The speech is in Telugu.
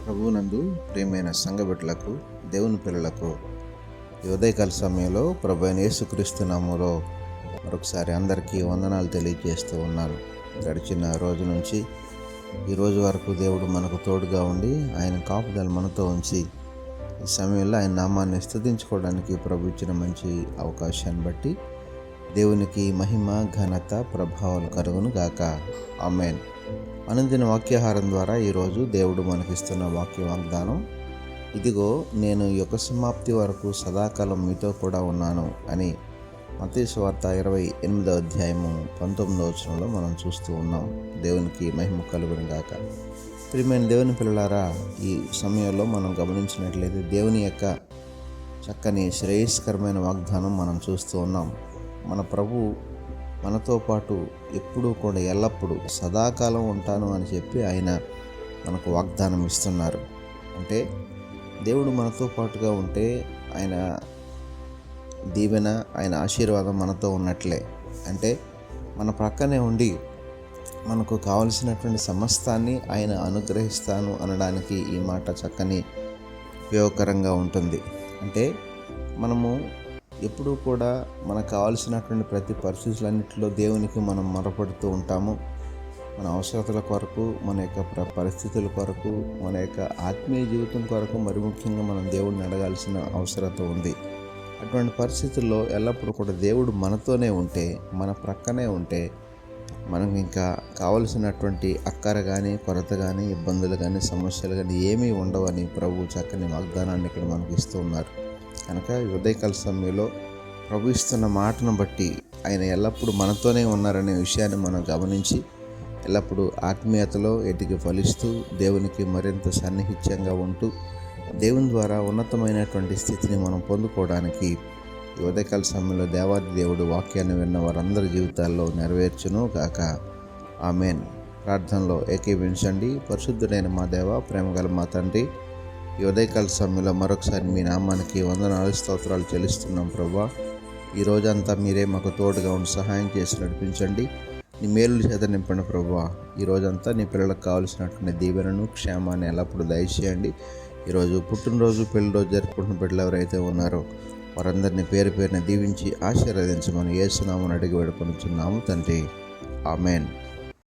ప్రభువునందు ప్రియమైన సంఘ బిడ్డలకు, దేవుని పిల్లలకు ఈ ఉదయకాల సమయంలో ప్రభు అయిన యేసుక్రీస్తు నామములో మరొకసారి అందరికీ వందనాలు తెలియజేస్తూ ఉన్నాను. గడిచిన రోజు నుంచి ఈ రోజు వరకు దేవుడు మనకు తోడుగా ఉండి ఆయన కాపుదల మనతో ఉంచి ఈ సమయంలో ఆయన నామాన్ని స్తుతించుకోవడానికి ప్రభు ఇచ్చిన మంచి అవకాశాన్ని బట్టి దేవునికి మహిమ, ఘనత, ప్రభావాలు కలుగును గాక. ఆమేన్. అనుదిన వాక్యాహారం ద్వారా ఈరోజు దేవుడు మనకిస్తున్న వాక్య వాగ్దానం, ఇదిగో నేను యుగ సమాప్తి వరకు సదాకాలం మీతో కూడా ఉన్నాను అని మత్తయి సువార్త 28వ అధ్యాయము 19వ వచనంలో మనం చూస్తూ ఉన్నాం. దేవునికి మహిమ కలుగును గాక. ప్రియమైన దేవుని పిల్లలారా, ఈ సమయంలో మనం గమనించినట్లయితే దేవుని యొక్క చక్కని శ్రేయస్కరమైన వాగ్దానం మనం చూస్తూ ఉన్నాం. మన ప్రభు మనతో పాటు ఎప్పుడూ కూడా ఎల్లప్పుడూ సదాకాలం ఉంటాను అని చెప్పి ఆయన మనకు వాగ్దానం ఇస్తున్నారు. అంటే దేవుడు మనతో పాటుగా ఉంటే ఆయన దీవెన, ఆయన ఆశీర్వాదం మనతో ఉన్నట్లే. అంటే మన ప్రక్కనే ఉండి మనకు కావలసినటువంటి సమస్తాన్ని ఆయన అనుగ్రహిస్తాను అనడానికి ఈ మాట చక్కని ఉపయోగకరంగా ఉంటుంది. అంటే మనము ఎప్పుడూ కూడా మనకు కావాల్సినటువంటి ప్రతి పరిస్థితులన్నింటిలో దేవునికి మనం మొరపెడుతూ ఉంటాము. మన అవసరతల కొరకు, మన యొక్క పరిస్థితుల కొరకు, మన యొక్క ఆత్మీయ జీవితం కొరకు మరి ముఖ్యంగా మనం దేవుడిని అడగాల్సిన అవసరత ఉంది. అటువంటి పరిస్థితుల్లో ఎల్లప్పుడూ కూడా దేవుడు మనతోనే ఉంటే, మన ప్రక్కనే ఉంటే మనకు ఇంకా కావలసినటువంటి అక్కర కానీ, కొరత కానీ, ఇబ్బందులు కానీ, సమస్యలు కానీ ఏమీ ఉండవని ప్రభు చక్కని వాగ్దానాన్ని ఇక్కడ మనకు ఇస్తూ ఉన్నారు. కనుక ఉదయకాల సమయంలో ప్రభు ఇస్తున్న మాటను బట్టి ఆయన ఎల్లప్పుడూ మనతోనే ఉన్నారనే విషయాన్ని మనం గమనించి ఎల్లప్పుడూ ఆత్మీయతలో ఎదిగి ఫలిస్తూ దేవునికి మరింత సన్నిహిత్యంగా ఉంటూ దేవుని ద్వారా ఉన్నతమైనటువంటి స్థితిని మనం పొందుకోవడానికి ఈ ఉదయకాల సమయంలో దేవాది దేవుడు వాక్యాన్ని విన్న వారందరి జీవితాల్లో నెరవేర్చును గాక. ఆమేన్. ప్రార్థనలో ఏకీభవించండి. పరిశుద్ధుడైన మా దేవ, ప్రేమగల మా తండ్రి, ఈ ఉదయకాల సమయంలో మరొకసారి మీ నామానికి వందనాలు, స్తోత్రాలు చెల్లిస్తున్నాం ప్రభువా. ఈ రోజంతా మీరే మాకు తోడుగా ఉండి సహాయం చేసి నడిపించండి. నీ మేలుల చేత నింపండి ప్రభువా. ఈ రోజంతా నీ పిల్లలకు కావలసినటువంటి దీవెనను, క్షేమాన్ని ఎల్లప్పుడూ దయచేయండి. ఈరోజు పుట్టినరోజు, పెళ్లి రోజు జరుపుకుంటున్న బిడ్డలు ఎవరైతే ఉన్నారో వారందరినీ పేరు పేరున దీవించి ఆశీర్వదించమని యేసు నామమున అడిగి వేడుకొనుచున్నాము తండ్రి. ఆమేన్.